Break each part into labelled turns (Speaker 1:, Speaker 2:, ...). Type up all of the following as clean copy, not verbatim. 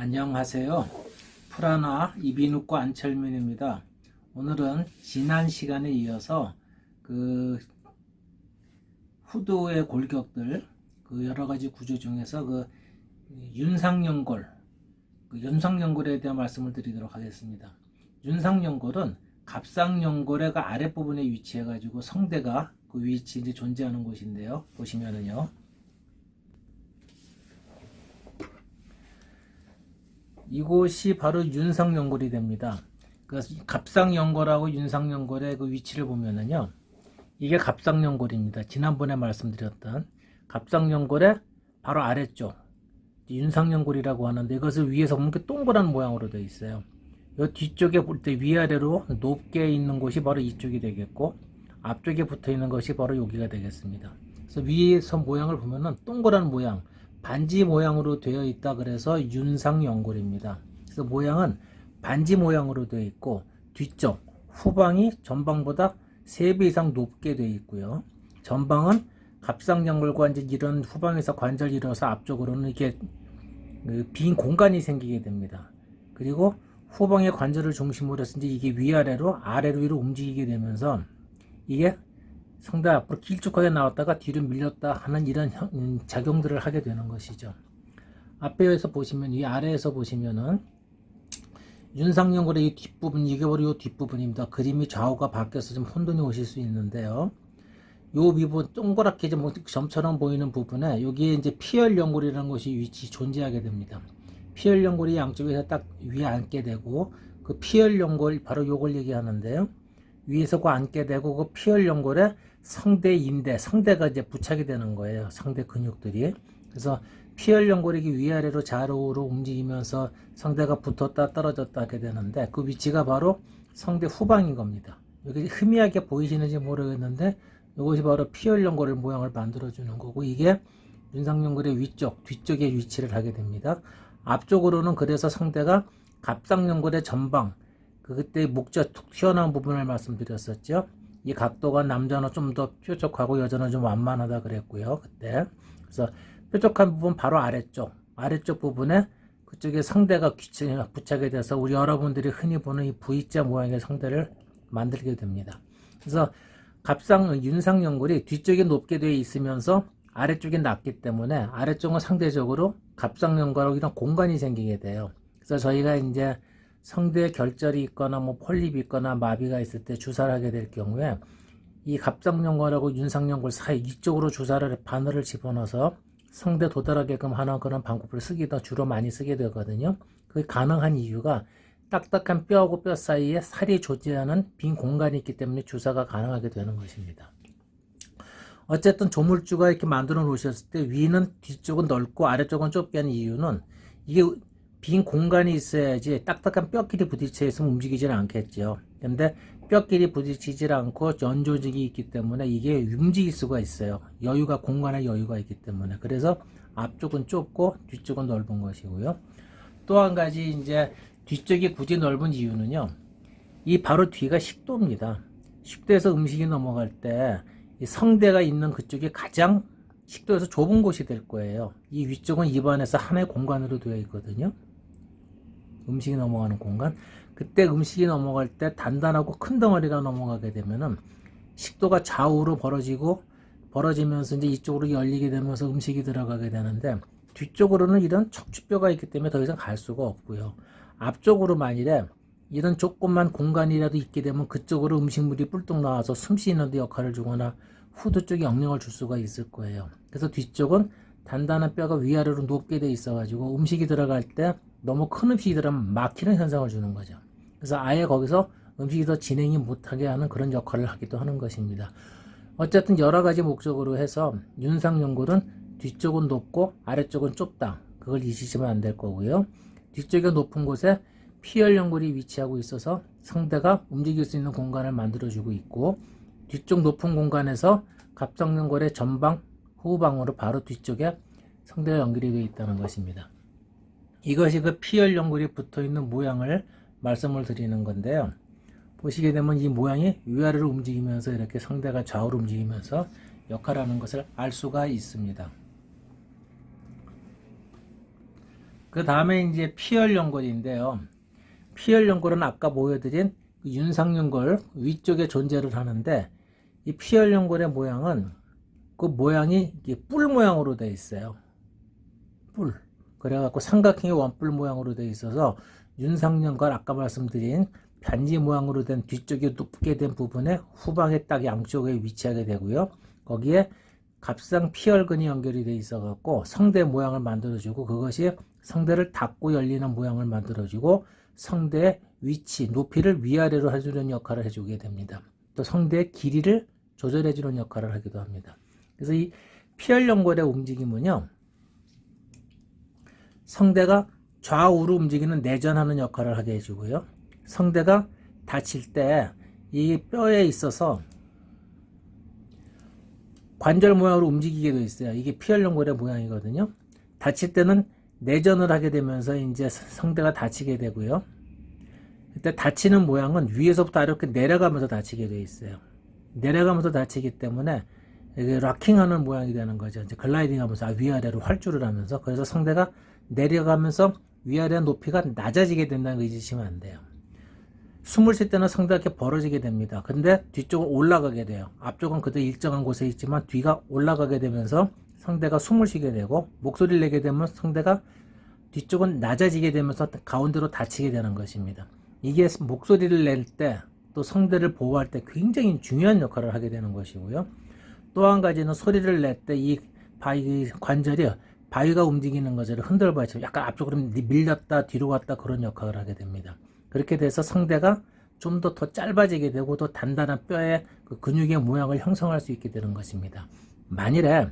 Speaker 1: 안녕하세요. 프라나 이비인후과 안철민입니다. 오늘은 지난 시간에 이어서 후두의 골격들 여러 가지 구조 중에서 윤상연골, 연상연골에 대한 말씀을 드리도록 하겠습니다. 윤상연골은 갑상연골의 아랫부분에 위치해 가지고 성대가 그 위치에 이제 존재하는 곳인데요. 보시면은요. 이곳이 바로 윤상연골이 됩니다. 그래서 갑상연골하고 윤상연골의 그 위치를 보면은요, 이게 갑상연골입니다. 지난번에 말씀드렸던 갑상연골의 바로 아래쪽 윤상연골이라고 하는데, 이것을 위에서 보면 이렇게 동그란 모양으로 되어 있어요. 이 뒤쪽에 볼 때 위아래로 높게 있는 곳이 바로 이쪽이 되겠고, 앞쪽에 붙어 있는 것이 바로 여기가 되겠습니다. 그래서 위에서 모양을 보면은 동그란 모양, 반지 모양으로 되어 있다 그래서 윤상연골입니다. 그래서 모양은 반지 모양으로 되어 있고, 뒤쪽 후방이 전방보다 3배 이상 높게 되어 있고요. 전방은 갑상연골과 이제 이런 후방에서 관절이 일어서 앞쪽으로는 이렇게 빈 공간이 생기게 됩니다. 그리고 후방의 관절을 중심으로 해서 이제 이게 위아래로 아래로 위로 움직이게 되면서 이게 성대 앞으로 길쭉하게 나왔다가 뒤로 밀렸다 하는 이런 작용들을 하게 되는 것이죠. 앞에서 보시면, 이 아래에서 보시면은 윤상연골의 이 뒷부분, 이게 바로 이 뒷부분입니다. 그림이 좌우가 바뀌어서 좀 혼돈이 오실 수 있는데요. 요 부분 동그랗게 좀 점처럼 보이는 부분에 여기에 이제 피혈연골이라는 것이 위치 존재하게 됩니다. 피혈연골이 양쪽에서 딱 위에 앉게 되고, 그 피혈연골 바로 요걸 얘기하는데요. 위에서 앉게 되고, 그 피혈연골에 성대 인대, 성대가 이제 부착이 되는 거예요. 성대 근육들이. 그래서 피혈연골이 위아래로 좌우로 움직이면서 성대가 붙었다 떨어졌다 하게 되는데, 그 위치가 바로 성대 후방인 겁니다. 여기 희미하게 보이시는지 모르겠는데, 이것이 바로 피혈연골의 모양을 만들어주는 거고, 이게 윤상연골의 위쪽, 뒤쪽에 위치를 하게 됩니다. 앞쪽으로는 그래서 성대가 갑상연골의 전방, 그때 목젖 툭 튀어나온 부분을 말씀드렸었죠. 이 각도가 남자는 좀 더 뾰족하고 여자는 좀 완만하다 그랬고요, 그때. 그래서 뾰족한 부분 바로 아래쪽 부분에 그쪽에 성대가 부착이 돼서 우리 여러분들이 흔히 보는 이 V자 모양의 성대를 만들게 됩니다. 그래서 윤상연골이 뒤쪽에 높게 되어 있으면서 아래쪽이 낮기 때문에 아래쪽은 상대적으로 갑상연골하고 이런 공간이 생기게 돼요. 그래서 저희가 이제 성대에 결절이 있거나 폴립이 있거나 마비가 있을 때 주사를 하게 될 경우에 이 갑상연골하고 윤상연골 사이 이쪽으로 바늘을 집어넣어서 성대 도달하게끔 하는 그런 방법을 주로 많이 쓰게 되거든요. 그게 가능한 이유가 딱딱한 뼈하고 뼈 사이에 살이 존재하는 빈 공간이 있기 때문에 주사가 가능하게 되는 것입니다. 어쨌든 조물주가 이렇게 만들어 놓으셨을 때 위는 뒤쪽은 넓고 아래쪽은 좁게 하는 이유는, 이게 빈 공간이 있어야지 딱딱한 뼈끼리 부딪혀 있으면 움직이지는 않겠죠. 근데 뼈끼리 부딪히질 않고 연조직이 있기 때문에 이게 움직일 수가 있어요. 공간의 여유가 있기 때문에. 그래서 앞쪽은 좁고 뒤쪽은 넓은 것이고요. 또 한 가지 이제 뒤쪽이 굳이 넓은 이유는요, 이 바로 뒤가 식도입니다. 식도에서 음식이 넘어갈 때 이 성대가 있는 그쪽이 가장 식도에서 좁은 곳이 될 거예요. 이 위쪽은 입안에서 하나의 공간으로 되어 있거든요. 음식이 넘어가는 공간. 그때 음식이 넘어갈 때 단단하고 큰 덩어리가 넘어가게 되면은 식도가 좌우로 벌어지면서 이제 이쪽으로 열리게 되면서 음식이 들어가게 되는데, 뒤쪽으로는 이런 척추뼈가 있기 때문에 더 이상 갈 수가 없고요. 앞쪽으로 만일에 이런 조그만 공간이라도 있게 되면 그쪽으로 음식물이 뿔뚝 나와서 숨 쉬는 데 역할을 주거나 후두 쪽에 영향을 줄 수가 있을 거예요. 그래서 뒤쪽은 단단한 뼈가 위아래로 높게 돼 있어 가지고 음식이 들어갈 때 너무 큰 음식이 들어가면 막히는 현상을 주는 거죠. 그래서 아예 거기서 음식이 더 진행이 못하게 하는 그런 역할을 하기도 하는 것입니다. 어쨌든 여러 가지 목적으로 해서 윤상연골은 뒤쪽은 높고 아래쪽은 좁다, 그걸 잊으시면 안 될 거고요. 뒤쪽에 높은 곳에 피혈연골이 위치하고 있어서 성대가 움직일 수 있는 공간을 만들어주고 있고, 뒤쪽 높은 공간에서 갑상연골의 전방, 후방으로 바로 뒤쪽에 성대가 연결이 되어 있다는 것입니다. 이것이 그 피혈연골이 붙어 있는 모양을 말씀을 드리는 건데요. 보시게 되면 이 모양이 위아래로 움직이면서 이렇게 성대가 좌우로 움직이면서 역할하는 것을 알 수가 있습니다. 그 다음에 이제 피열 연골인데요. 피열 연골은 아까 보여드린 윤상연골 위쪽에 존재를 하는데, 이 피열 연골의 모양은 그 모양이 뿔 모양으로 되어 있어요. 뿔. 그래갖고 삼각형의 원뿔 모양으로 되어 있어서 윤상연골 아까 말씀드린 반지 모양으로 된 뒤쪽에 높게 된 부분에 후방에 딱 양쪽에 위치하게 되고요. 거기에 갑상 피혈근이 연결이 되어 있어 갖고 성대 모양을 만들어주고, 그것이 성대를 닫고 열리는 모양을 만들어주고 성대의 위치, 높이를 위아래로 해주는 역할을 해주게 됩니다. 또 성대의 길이를 조절해주는 역할을 하기도 합니다. 그래서 이 피혈연골의 움직임은요, 성대가 좌우로 움직이는 내전하는 역할을 하게 해주고요. 성대가 다칠 때 이 뼈에 있어서 관절 모양으로 움직이게 되어 있어요. 이게 피혈연골의 모양이거든요. 다칠 때는 내전을 하게 되면서 이제 성대가 다치게 되고요. 그때 다치는 모양은 위에서부터 이렇게 내려가면서 다치게 되어 있어요. 내려가면서 다치기 때문에 이게 락킹하는 모양이 되는 거죠. 이제 글라이딩하면서 위아래로 활주를 하면서, 그래서 성대가 내려가면서 위아래 높이가 낮아지게 된다는 거 잊으시면 안 돼요. 숨을 쉴 때는 성대가 이렇게 벌어지게 됩니다. 근데 뒤쪽은 올라가게 돼요. 앞쪽은 그대로 일정한 곳에 있지만 뒤가 올라가게 되면서 성대가 숨을 쉬게 되고, 목소리를 내게 되면 성대가 뒤쪽은 낮아지게 되면서 가운데로 닫히게 되는 것입니다. 이게 목소리를 낼 때 또 성대를 보호할 때 굉장히 중요한 역할을 하게 되는 것이고요. 또 한 가지는 소리를 낼 때 이 바위 관절이 바위가 움직이는 것을 흔들바위처럼 약간 앞쪽으로 밀렸다 뒤로 갔다 그런 역할을 하게 됩니다. 그렇게 돼서 성대가 좀 더 짧아지게 되고 또 단단한 뼈의 그 근육의 모양을 형성할 수 있게 되는 것입니다. 만일에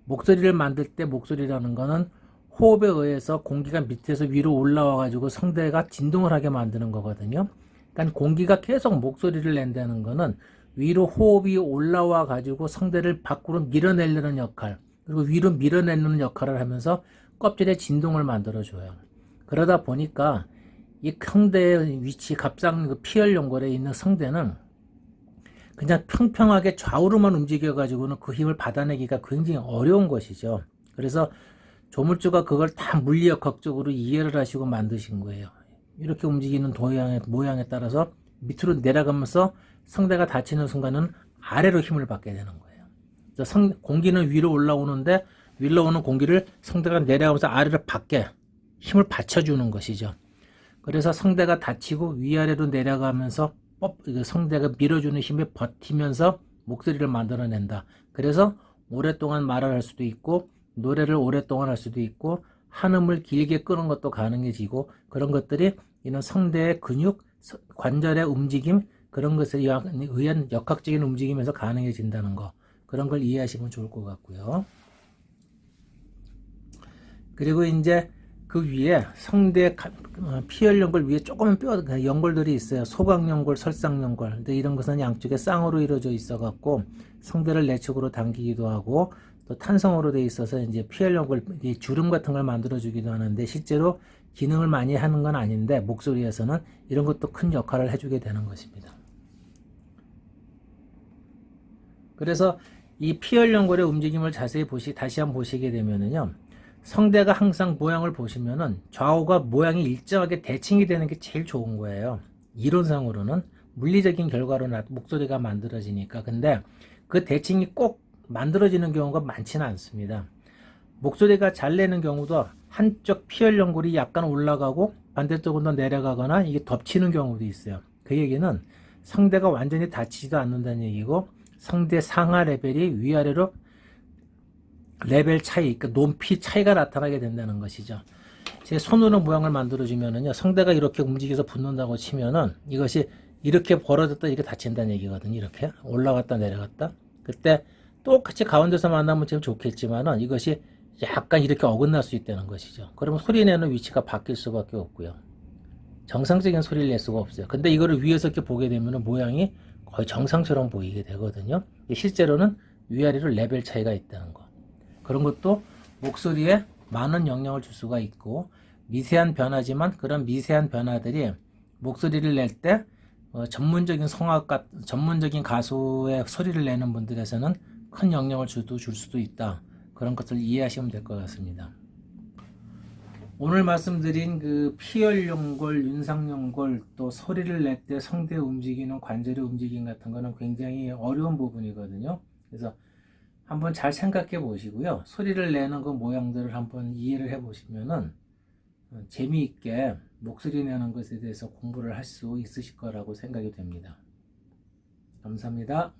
Speaker 1: 목소리를 만들 때 목소리라는 거는 호흡에 의해서 공기가 밑에서 위로 올라와 가지고 성대가 진동을 하게 만드는 거거든요. 그러니까 공기가 계속 목소리를 낸다는 거는 위로 호흡이 올라와 가지고 성대를 밖으로 밀어내려는 역할, 그리고 위로 밀어내는 역할을 하면서 껍질에 진동을 만들어 줘요. 그러다 보니까 이 성대의 위치, 갑상 피혈연골에 있는 성대는 그냥 평평하게 좌우로만 움직여 가지고는 그 힘을 받아내기가 굉장히 어려운 것이죠. 그래서 조물주가 그걸 다 물리역학적으로 이해를 하시고 만드신 거예요. 이렇게 움직이는 모양에 따라서 밑으로 내려가면서 성대가 닫히는 순간은 아래로 힘을 받게 되는 거예요. 그래서 공기는 위로 올라오는데 위로 오는 공기를 성대가 내려가면서 아래로 받게 힘을 받쳐주는 것이죠. 그래서 성대가 닫히고 위아래로 내려가면서 성대가 밀어주는 힘에 버티면서 목소리를 만들어낸다. 그래서 오랫동안 말을 할 수도 있고 노래를 오랫동안 할 수도 있고 한음을 길게 끄는 것도 가능해지고, 그런 것들이 이런 성대의 근육, 관절의 움직임, 그런 것에 의한 역학적인 움직임에서 가능해진다는 거, 그런 걸 이해하시면 좋을 것 같고요. 그리고 이제 그 위에 성대 피혈연골 위에 조그만 연골들이 있어요. 소각연골, 설상연골. 근데 이런 것은 양쪽에 쌍으로 이루어져 있어 갖고 성대를 내측으로 당기기도 하고 또 탄성으로 돼 있어서 이제 피혈연골 주름 같은 걸 만들어 주기도 하는데, 실제로 기능을 많이 하는 건 아닌데 목소리에서는 이런 것도 큰 역할을 해주게 되는 것입니다. 그래서 이 피혈연골의 움직임을 자세히 다시 한번 보시게 되면은요, 성대가 항상 모양을 보시면은 좌우가 모양이 일정하게 대칭이 되는 게 제일 좋은 거예요. 이론상으로는 물리적인 결과로 목소리가 만들어지니까. 근데 그 대칭이 꼭 만들어지는 경우가 많지는 않습니다. 목소리가 잘 내는 경우도 한쪽 피혈연골이 약간 올라가고 반대쪽으로 내려가거나 이게 덮치는 경우도 있어요. 그 얘기는 성대가 완전히 닫히지도 않는다는 얘기고, 성대 상하 레벨이 위아래로 레벨 차이, 그러니까 높이 차이가 나타나게 된다는 것이죠. 제 손으로 모양을 만들어주면은요, 성대가 이렇게 움직여서 붙는다고 치면은 이것이 이렇게 벌어졌다 이렇게 닫힌다는 얘기거든요. 이렇게 올라갔다 내려갔다. 그때 똑같이 가운데서 만나면 제일 좋겠지만은 이것이 약간 이렇게 어긋날 수 있다는 것이죠. 그러면 소리 내는 위치가 바뀔 수밖에 없고요. 정상적인 소리를 낼 수가 없어요. 근데 이거를 위에서 이렇게 보게 되면은 모양이 거의 정상처럼 보이게 되거든요. 실제로는 위아래로 레벨 차이가 있다는 거. 그런 것도 목소리에 많은 영향을 줄 수가 있고, 미세한 변화지만 그런 미세한 변화들이 목소리를 낼 때 전문적인 성악가, 전문적인 가수의 소리를 내는 분들에서는 큰 영향을 줄 수도 있다. 그런 것들을 이해하시면 될 것 같습니다. 오늘 말씀드린 그 피혈연골, 윤상연골, 또 소리를 낼 때 성대 움직이는 관절의 움직임 같은 거는 굉장히 어려운 부분이거든요. 그래서 한번 잘 생각해 보시고요. 소리를 내는 그 모양들을 한번 이해를 해 보시면은 재미있게 목소리 내는 것에 대해서 공부를 할 수 있으실 거라고 생각이 됩니다. 감사합니다.